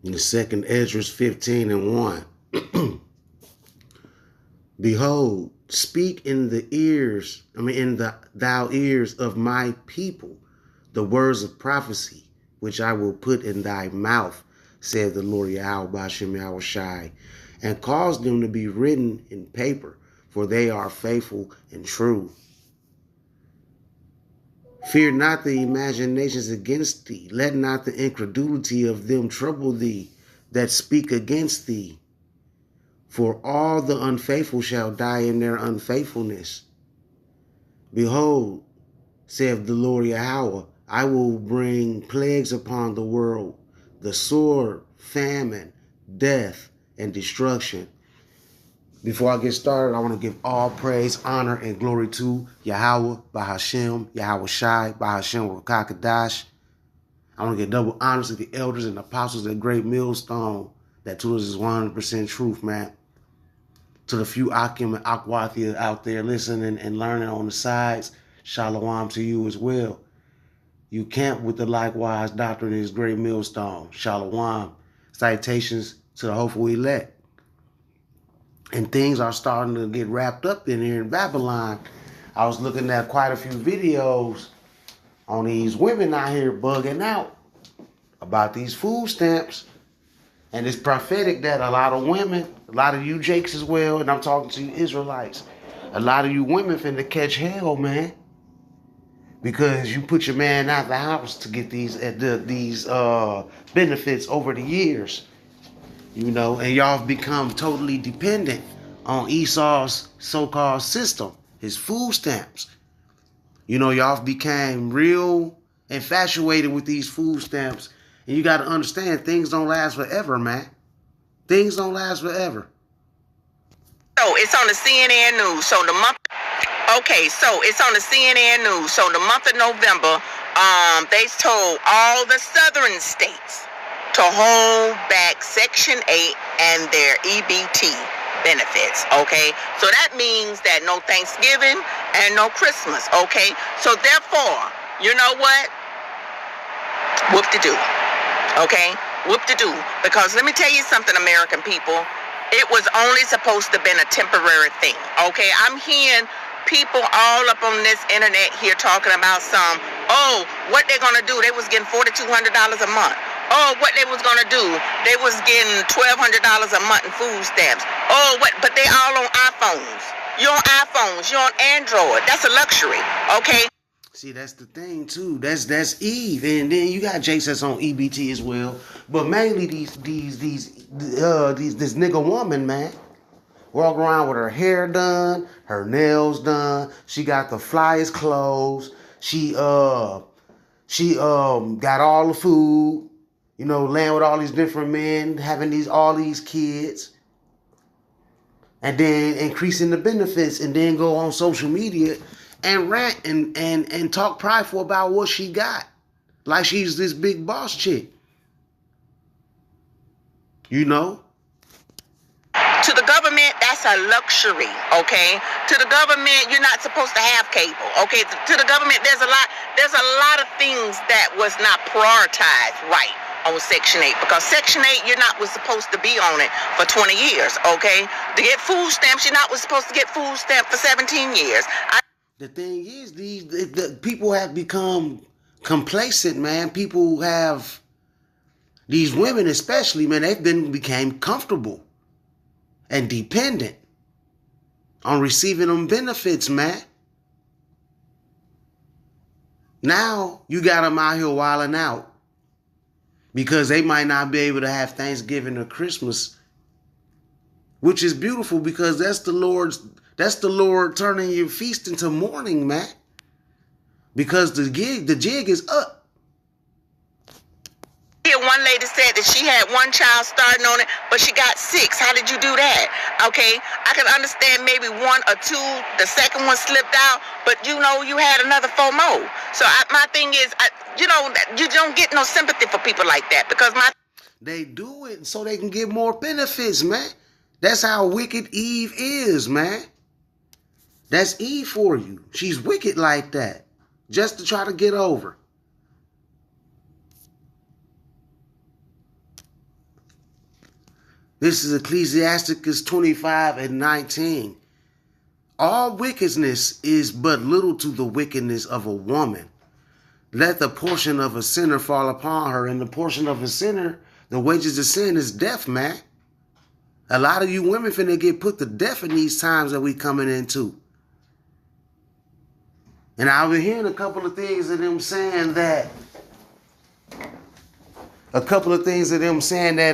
In the second Esdras 15:1. Behold, speak in the thou ears of my people, the words of prophecy, which I will put in thy mouth, said the Lord Yahweh Bashem Yahushai, and cause them to be written in paper, for they are faithful and true. Fear not the imaginations against thee. Let not the incredulity of them trouble thee that speak against thee. For all the unfaithful shall die in their unfaithfulness. Behold, saith the Lord Yahweh, I will bring plagues upon the world, the sword, famine, death, and destruction. Before I get started, I want to give all praise, honor, and glory to Yahweh, Bahashem, Yahweh Shai, Bahashem Rakakadash. I want to give double honors to the elders and apostles at Great Millstone that taught us is 100% truth, man. To the few Akim and Akwathi out there listening and learning on the sides, Shalom to you as well. You camp with the likewise doctrine is Great Millstone. Shalom. Citations to the hopeful elect. And things are starting to get wrapped up in here in Babylon. I was looking at quite a few videos on these women out here bugging out about these food stamps. And it's prophetic that a lot of women, a lot of you Jakes as well, and I'm talking to you Israelites, a lot of you women finna catch hell, man. Because you put your man out the house to get these benefits over the years. You know, and y'all have become totally dependent on Esau's so-called system, his food stamps. You know, y'all became real infatuated with these food stamps. And you got to understand, things don't last forever, man. Things don't last forever. So it's on the CNN news. So the month. Okay, so it's on the CNN news. So the month of November, they told all the southern states to hold back Section 8 and their EBT benefits, okay? So that means that no Thanksgiving and no Christmas, okay? So therefore, you know what? Whoop-de-doo, okay? Whoop-de-doo. Because let me tell you something, American people. It was only supposed to have been a temporary thing, okay? I'm hearing people all up on this internet here talking about what they're going to do. They was getting $4,200 a month. Oh, what they was gonna do? They was getting $1,200 a month in food stamps. But they all on iPhones. You're on iPhones. You're on Android. That's a luxury, okay? See, that's the thing too. That's Eve, and then you got Jace that's on EBT as well. But mainly this nigga woman, man, walk around with her hair done, her nails done. She got the flyest clothes. She got all the food. You know, laying with all these different men, having all these kids, and then increasing the benefits, and then go on social media and rant and talk prideful about what she got. Like she's this big boss chick. You know? To the government, that's a luxury, okay? To the government, you're not supposed to have cable, okay? To the government, there's a lot of things that was not prioritized right on Section 8, because Section 8, was supposed to be on it for 20 years, okay? To get food stamps, was supposed to get food stamps for 17 years. The thing is, the people have become complacent, man. People have, these women especially, man, became comfortable and dependent on receiving them benefits, man. Now you got them out here wilding out because they might not be able to have Thanksgiving or Christmas, which is beautiful because that's the Lord turning your feast into mourning, man. Because the jig is up. Here, one lady said that she had one child starting on it, but she got 6. How did you do that? Okay, I can understand maybe 1 or 2. The second one slipped out, but you had another 4 more. So my thing is, you don't get no sympathy for people like that because they do it so they can get more benefits, man. That's how wicked Eve is, man. That's Eve for you. She's wicked like that, just to try to get over. This is Ecclesiasticus 25:19. All wickedness is but little to the wickedness of a woman. Let the portion of a sinner fall upon her. And the portion of a sinner, the wages of sin is death, man. A lot of you women finna get put to death in these times that we coming into. And I've been hearing a couple of things of them saying that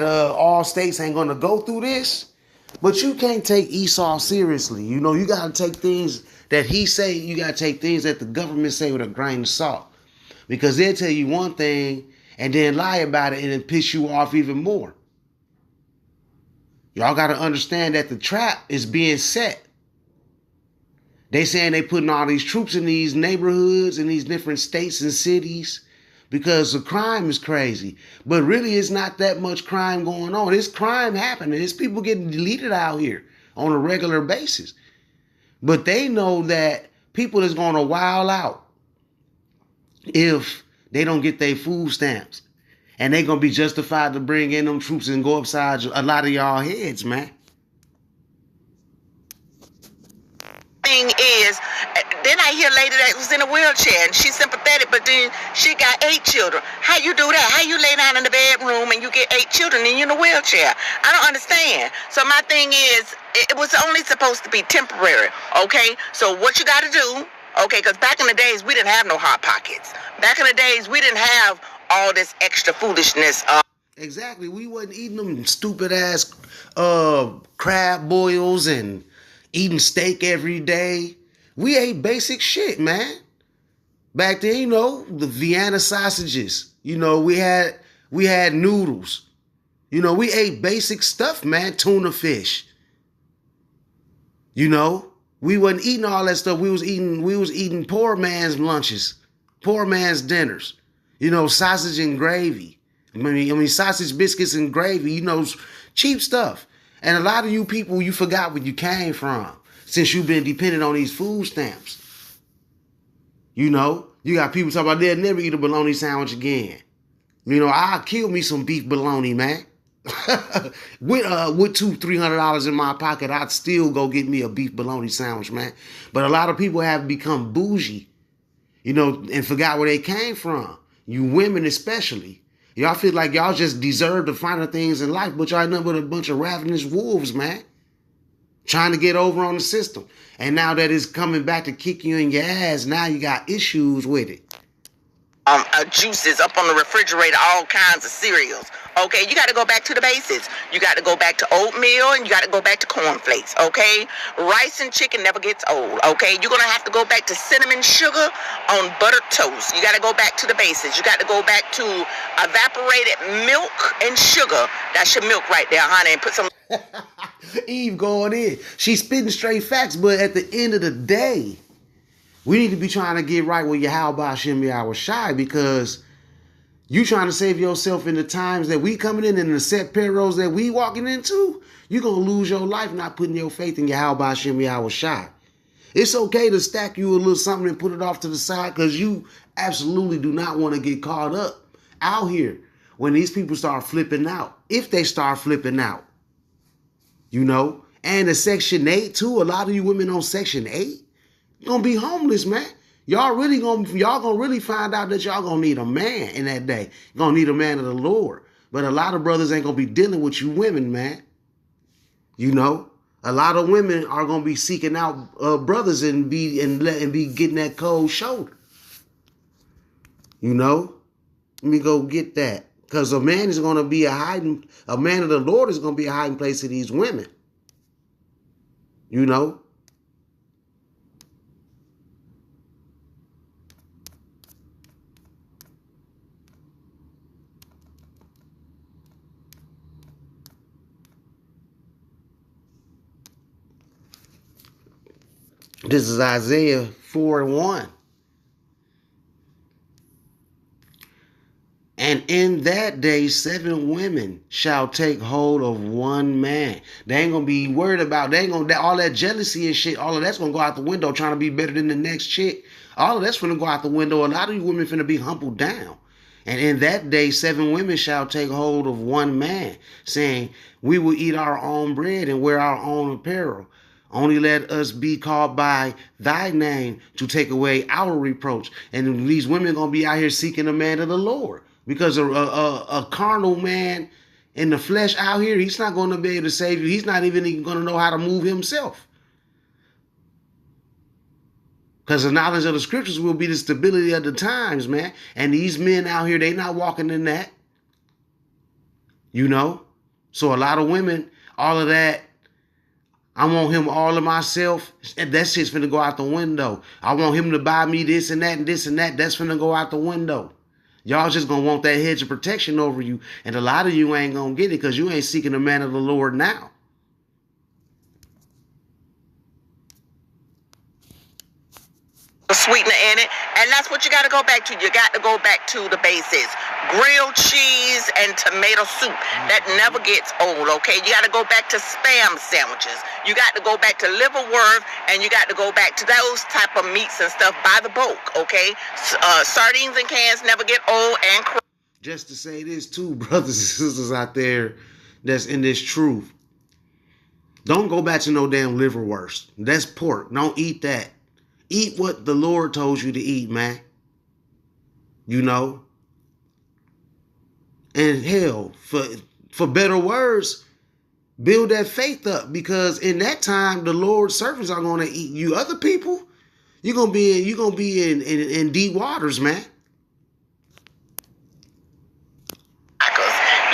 all states ain't gonna go through this. But you can't take Esau seriously. You know, you gotta take things that he say, you gotta take things that the government say with a grain of salt. Because they'll tell you one thing and then lie about it and then piss you off even more. Y'all got to understand that the trap is being set. They saying they putting all these troops in these neighborhoods in these different states and cities because the crime is crazy. But really, it's not that much crime going on. It's crime happening. It's people getting deleted out here on a regular basis. But they know that people is going to wild out if they don't get their food stamps. And they going to be justified to bring in them troops and go upside a lot of y'all heads, man. Thing is, then I hear a lady that was in a wheelchair and she's sympathetic, but then she got 8 children. How you do that? How you lay down in the bedroom and you get 8 children and you're in a wheelchair? I don't understand. So my thing is, it was only supposed to be temporary, okay? So what you got to do, okay, because back in the days, we didn't have no Hot Pockets. Back in the days, we didn't have all this extra foolishness. Exactly. We wasn't eating them stupid ass crab boils and eating steak every day. We ate basic shit, man. Back then, you know, the Vienna sausages. You know, we had noodles. You know, we ate basic stuff, man. Tuna fish. You know, we wasn't eating all that stuff. We was eating poor man's lunches, poor man's dinners. You know, sausage and gravy. I mean, sausage, biscuits, and gravy. You know, cheap stuff. And a lot of you people, you forgot where you came from since you've been dependent on these food stamps. You know, you got people talking about they'll never eat a bologna sandwich again. You know, I'll kill me some beef bologna, man. with $200-$300 in my pocket, I'd still go get me a beef bologna sandwich, man. But a lot of people have become bougie, you know, and forgot where they came from. You women especially. Y'all feel like y'all just deserve the finer things in life, but y'all ain't nothing but a bunch of ravenous wolves, man. Trying to get over on the system. And now that it's coming back to kick you in your ass, now you got issues with it. Juices up on the refrigerator, all kinds of cereals. Okay, you got to go back to the basics. You got to go back to oatmeal and you got to go back to cornflakes. Okay, rice and chicken never gets old. Okay, you're gonna have to go back to cinnamon sugar on buttered toast. You got to go back to the basics. You got to go back to evaporated milk and sugar. That's your milk right there, honey. And put some. Eve going in. She's spitting straight facts, but at the end of the day, we need to be trying to get right with your how about Shimmy Hour Shy, because you trying to save yourself in the times that we coming in the set perils that we walking into. You're going to lose your life not putting your faith in your how about Shimmy Hour Shy. It's okay to stack you a little something and put it off to the side because you absolutely do not want to get caught up out here when these people start flipping out. If they start flipping out, you know, and the Section 8 too. A lot of you women on Section 8. You're gonna be homeless, man. Y'all gonna really find out that y'all gonna need a man in that day. You're gonna need a man of the Lord. But a lot of brothers ain't gonna be dealing with you women, man. You know, a lot of women are gonna be seeking out brothers and be getting that cold shoulder. You know, let me go get that, because a man of the Lord is gonna be a hiding place to these women. You know. This is Isaiah 4:1. And in that day, 7 women shall take hold of one man. They ain't going to be worried about, all that jealousy and shit, all of that's going to go out the window trying to be better than the next chick. All of that's going to go out the window. A lot of you women finna be humbled down. And in that day, 7 women shall take hold of one man, saying, we will eat our own bread and wear our own apparel. Only let us be called by thy name to take away our reproach. And these women going to be out here seeking a man of the Lord. Because a carnal man in the flesh out here, he's not going to be able to save you. He's not even going to know how to move himself. Because the knowledge of the scriptures will be the stability of the times, man. And these men out here, they not walking in that. You know? So a lot of women, all of that, I want him all of myself. That shit's finna go out the window. I want him to buy me this and that and this and that. That's finna go out the window. Y'all just gonna want that hedge of protection over you. And a lot of you ain't gonna get it because you ain't seeking the man of the Lord now. Sweetener in it, and that's what you got to go back to. You got to go back to the basics. Grilled cheese and tomato soup. That never gets old, okay? You got to go back to Spam sandwiches. You got to go back to liverwurst, and you got to go back to those type of meats and stuff by the bulk, okay? Sardines and cans never get old and just to say this too, brothers and sisters out there that's in this truth. Don't go back to no damn liverwurst. That's pork. Don't eat that. Eat what the Lord told you to eat, man. You know? And hell, for better words, build that faith up. Because in that time, the Lord's servants are going to eat you. Other people, you're gonna be in deep waters, man.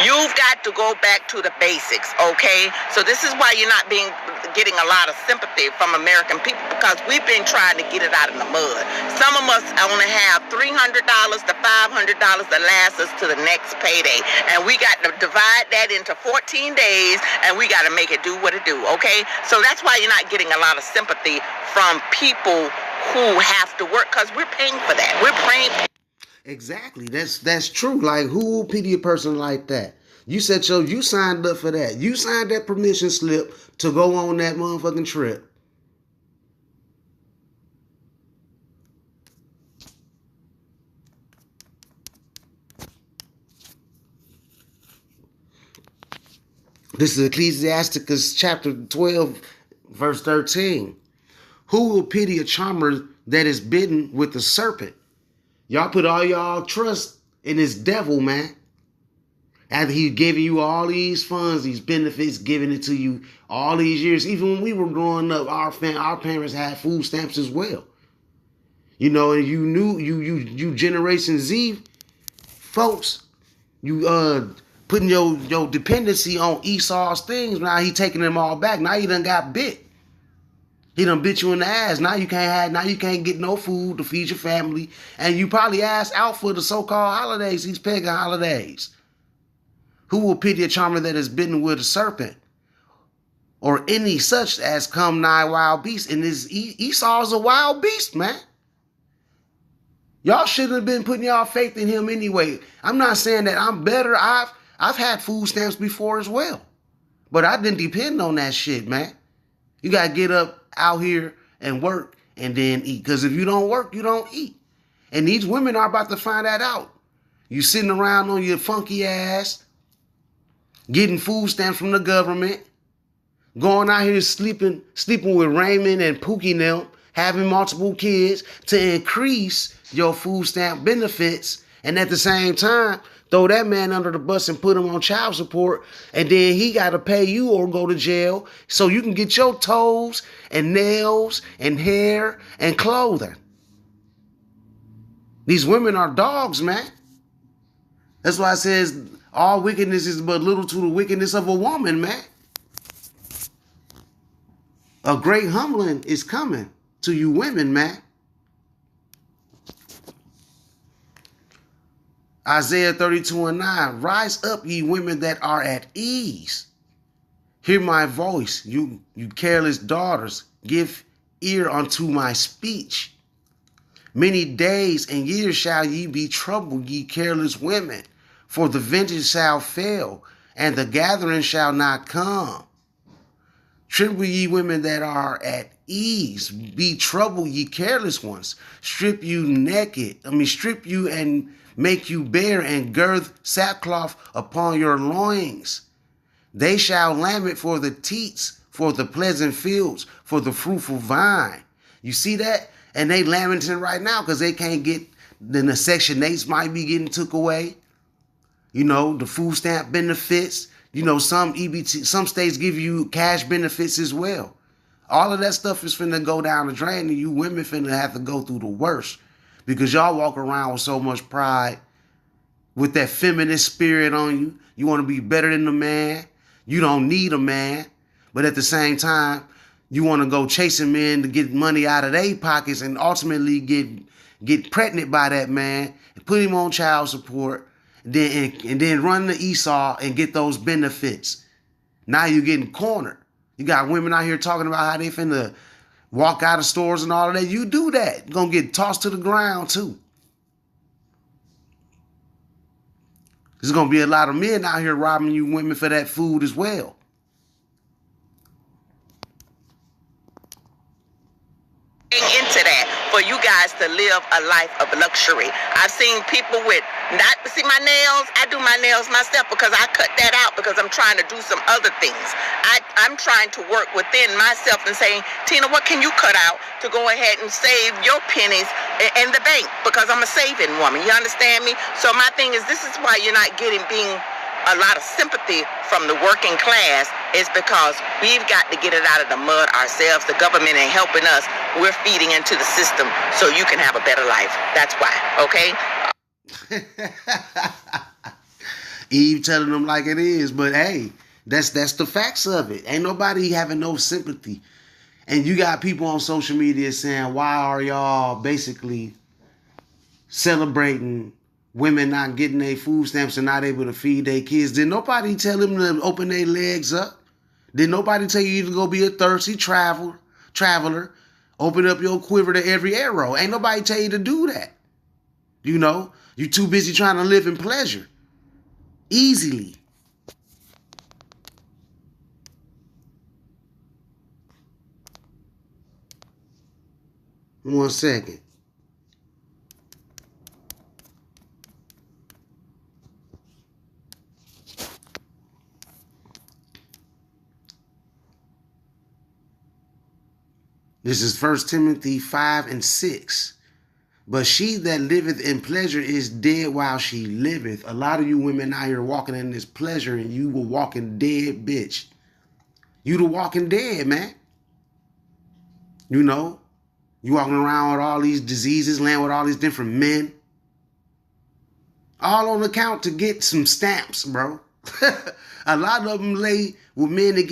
You've got to go back to the basics, okay? So this is why you're not getting a lot of sympathy from American people, because we've been trying to get it out in the mud. Some of us only have $300 to $500 to last us to the next payday. And we got to divide that into 14 days, and we got to make it do what it do, okay? So that's why you're not getting a lot of sympathy from people who have to work, because we're paying for that. We're paying. Exactly. That's true. Like, who will pity a person like that? You said you signed up for that. You signed that permission slip to go on that motherfucking trip. This is Ecclesiasticus chapter 12, verse 13. Who will pity a charmer that is bitten with the serpent? Y'all put all y'all trust in this devil, man. After he's giving you all these funds, these benefits, giving it to you all these years. Even when we were growing up, our parents had food stamps as well. You know, and you knew you Generation Z folks, you putting your dependency on Esau's things. Now he taking them all back. Now you done got bit. He done bit you in the ass. Now you can't get no food to feed your family. And you probably asked out for the so-called holidays, these pagan holidays. Who will pity a charmer that is bitten with a serpent? Or any such as come nigh wild beast. And this Esau's a wild beast, man. Y'all shouldn't have been putting y'all faith in him anyway. I'm not saying that I'm better. I've had food stamps before as well. But I didn't depend on that shit, man. You got to get up out here and work and then eat. Because if you don't work, you don't eat. And these women are about to find that out. You sitting around on your funky ass, getting food stamps from the government, going out here sleeping with Raymond and Pookie now, having multiple kids to increase your food stamp benefits. And at the same time, throw that man under the bus and put him on child support, and then he got to pay you or go to jail so you can get your toes and nails and hair and clothing. These women are dogs, man. That's why it says all wickedness is but little to the wickedness of a woman, man. A great humbling is coming to you women, man. Isaiah 32:9, rise up, ye women that are at ease. Hear my voice, you careless daughters. Give ear unto my speech. Many days and years shall ye be troubled, ye careless women. For the vengeance shall fail, and the gathering shall not come. Tremble ye women that are at ease. Be troubled ye careless ones. Strip you naked. Strip you and make you bare and gird sackcloth upon your loins. They shall lament for the teats, for the pleasant fields, for the fruitful vine. You see that? And they lamenting right now because they can't get, then the Section 8s might be getting took away. You know, the food stamp benefits. You know, some some states give you cash benefits as well. All of that stuff is finna go down the drain, and you women finna have to go through the worst because y'all walk around with so much pride, with that feminist spirit on you. You want to be better than the man. You don't need a man. But at the same time, you want to go chasing men to get money out of their pockets and ultimately get pregnant by that man and put him on child support. And then run the Esau and get those benefits. Now you're getting cornered. You got women out here talking about how they finna walk out of stores and all of that. You do that, you're gonna get tossed to the ground too. There's gonna be a lot of men out here robbing you women for that food as well. Into that for you guys to live a life of luxury. I've seen people with not see my nails. I do my nails myself because I cut that out because I'm trying to do some other things. I'm trying to work within myself and saying, Tina, what can you cut out to go ahead and save your pennies in the bank? Because I'm a saving woman. You understand me? So my thing is, this is why you're not being a lot of sympathy from the working class, is because we've got to get it out of the mud ourselves. The government ain't helping us. We're feeding into the system so you can have a better life. That's why, okay? Eve telling them like it is, but hey, that's the facts of it. Ain't nobody having no sympathy. And you got people on social media saying, why are y'all basically celebrating women not getting their food stamps and not able to feed their kids? Did nobody tell them to open their legs up? Did nobody tell you to go be a thirsty traveler? Open up your quiver to every arrow. Ain't nobody tell you to do that. You know, you too busy trying to live in pleasure. Easily. One second. This is 1 Timothy 5:6. But she that liveth in pleasure is dead while she liveth. A lot of you women out here walking in this pleasure and you were walking dead, bitch. You the walking dead, man. You know, you walking around with all these diseases, laying with all these different men. All on account to get some stamps, bro. A lot of them lay with men to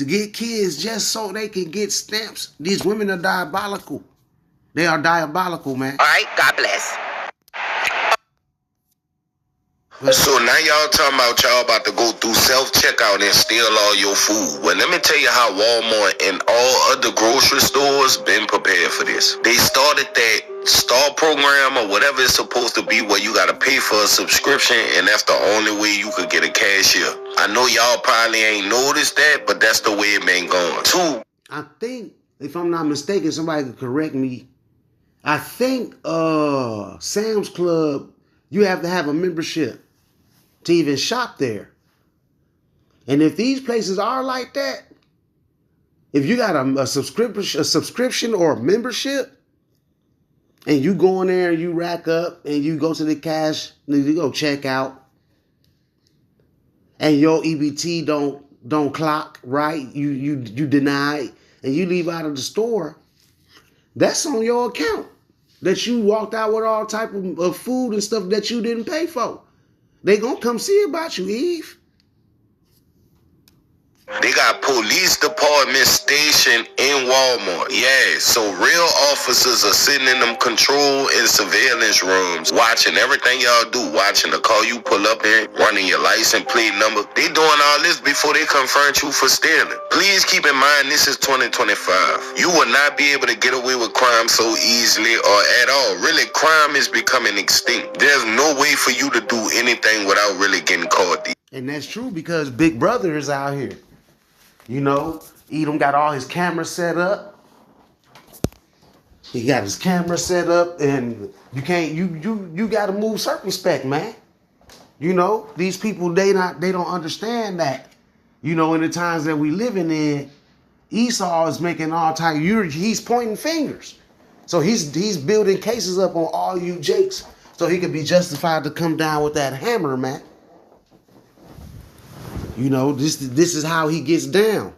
get kids just so they can get stamps. These women are diabolical. They are diabolical, man. All right, God bless. So now y'all talking about y'all about to go through self-checkout and steal all your food. Well, let me tell you how Walmart and all other grocery stores been prepared for this. They started that STAR program or whatever it's supposed to be where you got to pay for a subscription, and that's the only way you could get a cashier. I know y'all probably ain't noticed that, but that's the way it been going. Two, I think, if I'm not mistaken, somebody could correct me. I think Sam's Club, you have to have a membership to even shop there. And if these places are like that, if you got a subscription or a membership, and you go in there and you rack up and you go to the cash, you go check out, and your EBT don't clock right, you deny, and you leave out of the store, that's on your account. That you walked out with all type of food and stuff that you didn't pay for. They gonna come see about you, Eve. they got police department stationed in Walmart. Yeah, so real officers are sitting in them control and surveillance rooms, watching everything y'all do, watching the car you pull up in, running your license plate number. They doing all this before they confront you for stealing. Please keep in mind, this is 2025. You will not be able to get away with crime so easily or at all. Really, crime is becoming extinct. There's no way for you to do anything without really getting caught. And that's true because Big Brother is out here. You know, Edom got all his cameras set up. He got his camera set up, and you gotta move circumspect, man. You know, these people they don't understand that. You know, in the times that we living in, Esau is making all time. He's pointing fingers, so he's building cases up on all you Jakes, so he could be justified to come down with that hammer, man. You know, this is how he gets down.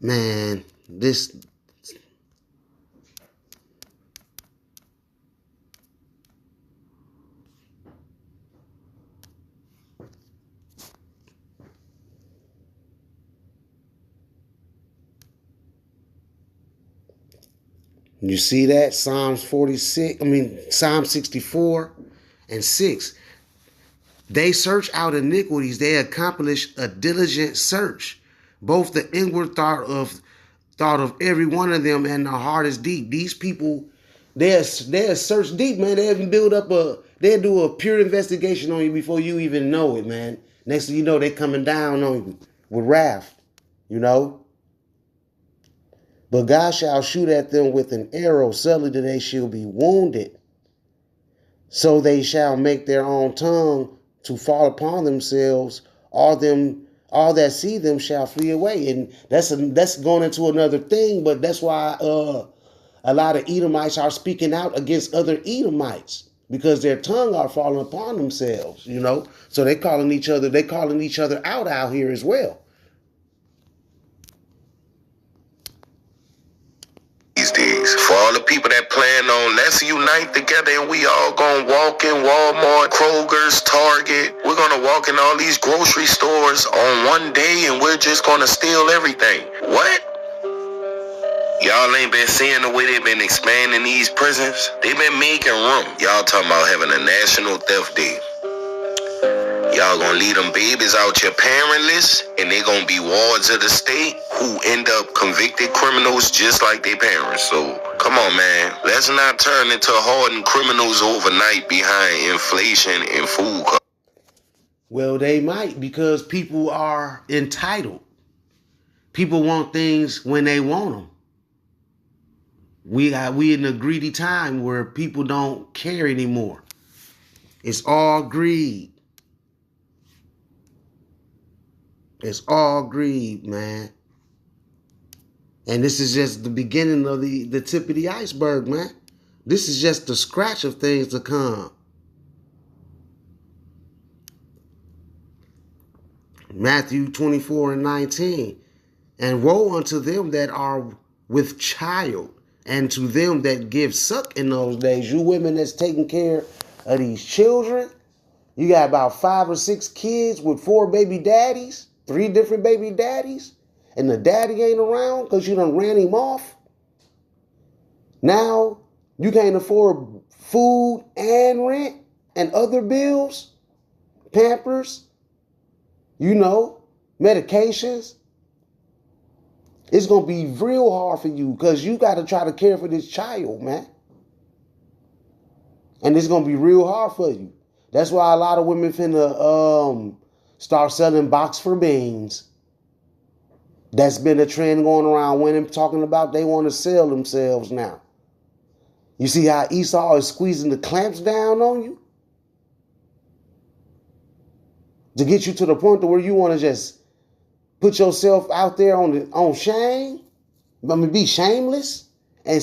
Man, this. You see that? Psalm 64 and 6. They search out iniquities. They accomplish a diligent search. Both the inward thought of every one of them and the heart is deep. These people, they'll search deep, man. They'll do a pure investigation on you before you even know it, man. Next thing you know, they coming down on you with wrath, you know. But God shall shoot at them with an arrow, suddenly that they shall be wounded. So they shall make their own tongue to fall upon themselves. All that see them shall flee away. And that's going into another thing, but that's why a lot of Edomites are speaking out against other Edomites, because their tongue are falling upon themselves, you know. So they calling each other out here as well. These days, for all the people that plan on, let's unite together and we all gonna walk in Walmart, Kroger's, Target. We're gonna walk in all these grocery stores on one day and we're just gonna steal everything. What? Y'all ain't been seeing the way they've been expanding these prisons? They've been making room. Y'all talking about having a national theft day. Y'all gonna leave them babies out your parentless, and they gonna be wards of the state who end up convicted criminals just like their parents. So, come on, man. Let's not turn into hardened criminals overnight behind inflation and food costs. Well, they might, because people are entitled. People want things when they want them. We in a greedy time where people don't care anymore. It's all greed. It's all greed, man. And this is just the beginning of the tip of the iceberg, man. This is just the scratch of things to come. Matthew 24 and 19. And woe unto them that are with child, and to them that give suck in those days. You women that's taking care of these children. You got about 5 or 6 kids with 4 baby daddies, 3 different baby daddies, and the daddy ain't around because you done ran him off. Now you can't afford food and rent and other bills, Pampers, you know, medications. It's going to be real hard for you because you got to try to care for this child, man. And it's going to be real hard for you. That's why a lot of women finna start selling box for beans. That's been a trend going around. Women talking about they want to sell themselves now. You see how Esau is squeezing the clamps down on you? To get you to the point to where you want to just put yourself out there on shame. I mean, be shameless and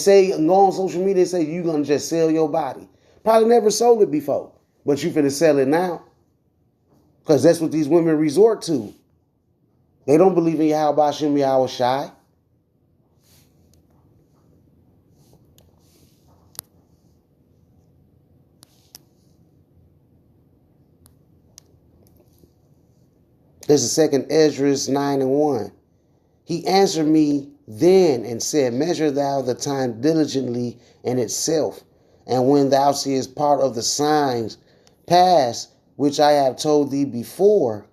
go on social media and say you're going to just sell your body. Probably never sold it before, but you finna sell it now. Because that's what these women resort to. They don't believe in Yahweh Hashem Yahweh Shai. This is 2 Ezra 9 and 1. He answered me then and said, measure thou the time diligently in itself, and when thou seest part of the signs pass, which I have told thee before,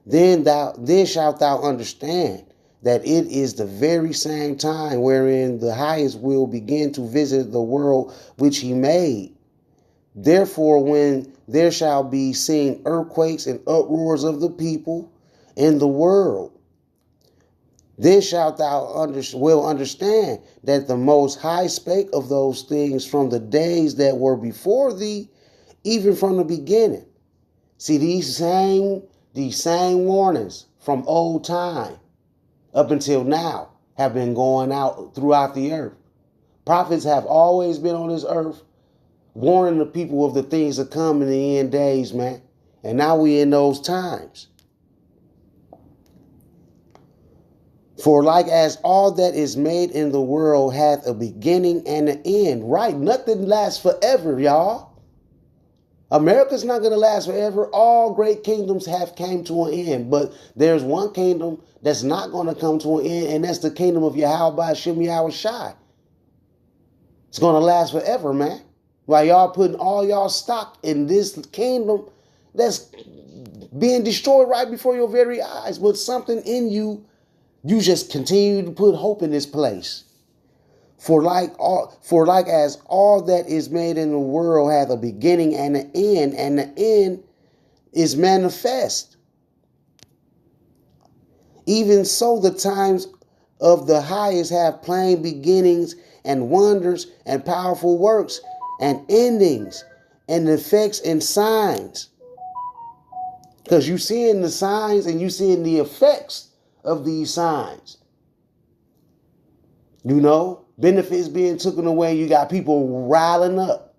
then shalt thou understand that it is the very same time wherein the highest will begin to visit the world which he made. Therefore, when there shall be seen earthquakes and uproars of the people in the world, then shalt thou understand that the Most High spake of those things from the days that were before thee, even from the beginning. See, these same warnings from old time up until now have been going out throughout the earth. Prophets have always been on this earth warning the people of the things that come in the end days, man. And now we in those times. For like as all that is made in the world hath a beginning and an end, right? Nothing lasts forever, y'all. America's not going to last forever. All great kingdoms have came to an end, but there's one kingdom that's not going to come to an end, and that's the kingdom of Yahweh Shem Yahweh Shai. It's going to last forever, man. While y'all putting all y'all stock in this kingdom that's being destroyed right before your very eyes, but something in you, you just continue to put hope in this place. For like as all that is made in the world hath a beginning and an end, and the end is manifest. Even so the times of the highest have plain beginnings and wonders and powerful works and endings and effects and signs. Because you seeing the signs and you seeing the effects of these signs. You know, benefits being taken away. You got people riling up,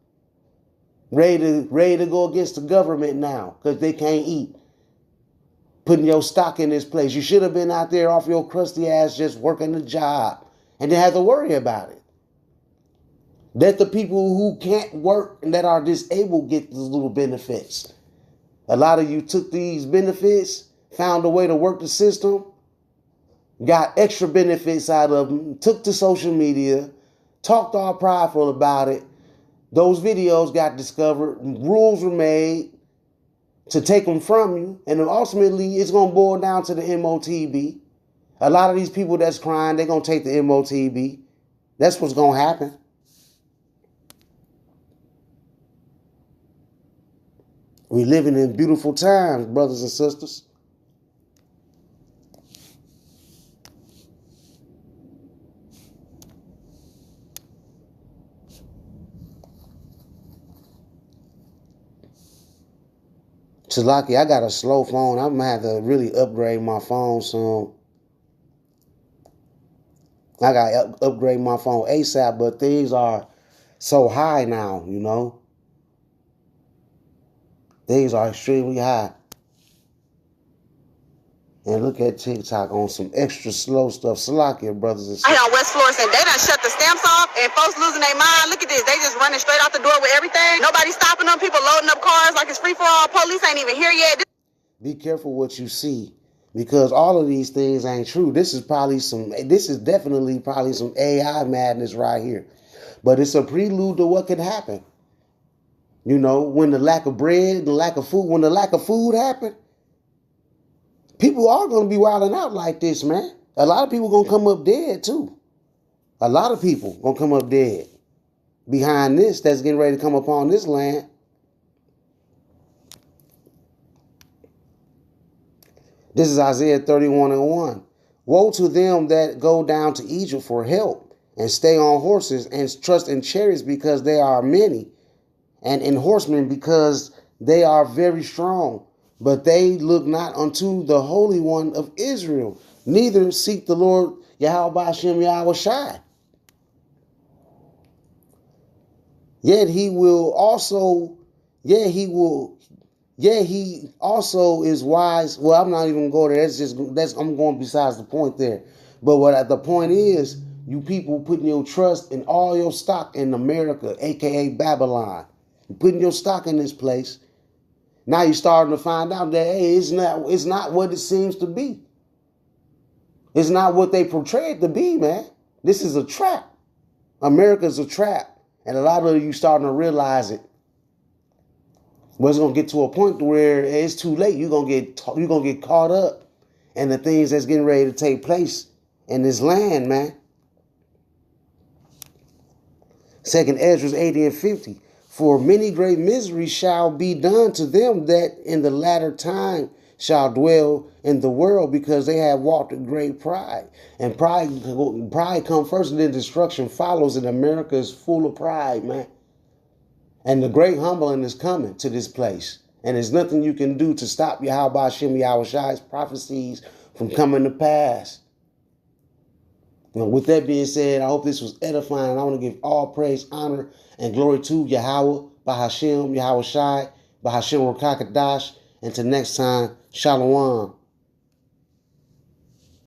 ready to go against the government now because they can't eat. Putting your stock in this place. You should have been out there off your crusty ass just working the job and didn't have to worry about it. Let the people who can't work and that are disabled get these little benefits. A lot of you took these benefits, found a way to work the system, got extra benefits out of them, took to social media, talked all prideful about it. Those videos got discovered, rules were made to take them from you, and ultimately it's going to boil down to the MOTB. A lot of these people that's crying, they're going to take the MOTB. That's what's going to happen. We're living in beautiful times, brothers and sisters. Salaki, I got a slow phone. I'm going to have to really upgrade my phone soon. I got to upgrade my phone ASAP, but things are so high now, you know. Things are extremely high. And look at TikTok on some extra slow stuff. Salakia, brothers and sisters. Here on West Florissant, they done shut the stamps off, and folks losing their mind. Look at this. They just running straight out the door with everything. Nobody stopping them. People loading up cars like it's free for all. Police ain't even here yet. Be careful what you see, because all of these things ain't true. This is definitely probably some AI madness right here. But it's a prelude to what can happen. You know, when the lack of bread, the lack of food happen, people are going to be wilding out like this, man. A lot of people going to come up dead, too. A lot of people going to come up dead behind this that's getting ready to come upon this land. This is Isaiah 31:1. Woe to them that go down to Egypt for help and stay on horses and trust in chariots because they are many, and in horsemen because they are very strong. But they look not unto the Holy One of Israel, neither seek the Lord Yahweh Shem Yahweh Shai. Yet he also is wise. Well, I'm not even going there. I'm going besides the point there. But the point is, you people putting your trust and all your stock in America, aka Babylon. You're putting your stock in this place. Now you're starting to find out that, hey, it's not what it seems to be. It's not what they portray it to be, man. This is a trap. America's a trap. And a lot of you starting to realize it. But it's gonna get to a point where it's too late. You're gonna get caught up in the things that's getting ready to take place in this land, man. 2nd Ezra 80 and 50. For many great miseries shall be done to them that in the latter time shall dwell in the world, because they have walked with great pride. And pride comes first, and then destruction follows. And America is full of pride, man. And the great humbling is coming to this place. And there's nothing you can do to stop Yahweh Hashem Yahushai's prophecies from coming to pass. With that being said, I hope this was edifying. I want to give all praise, honor, and glory to Yahweh, Bahashem, Yahushai, Bahashem Rakakadash. Until next time, Shalom.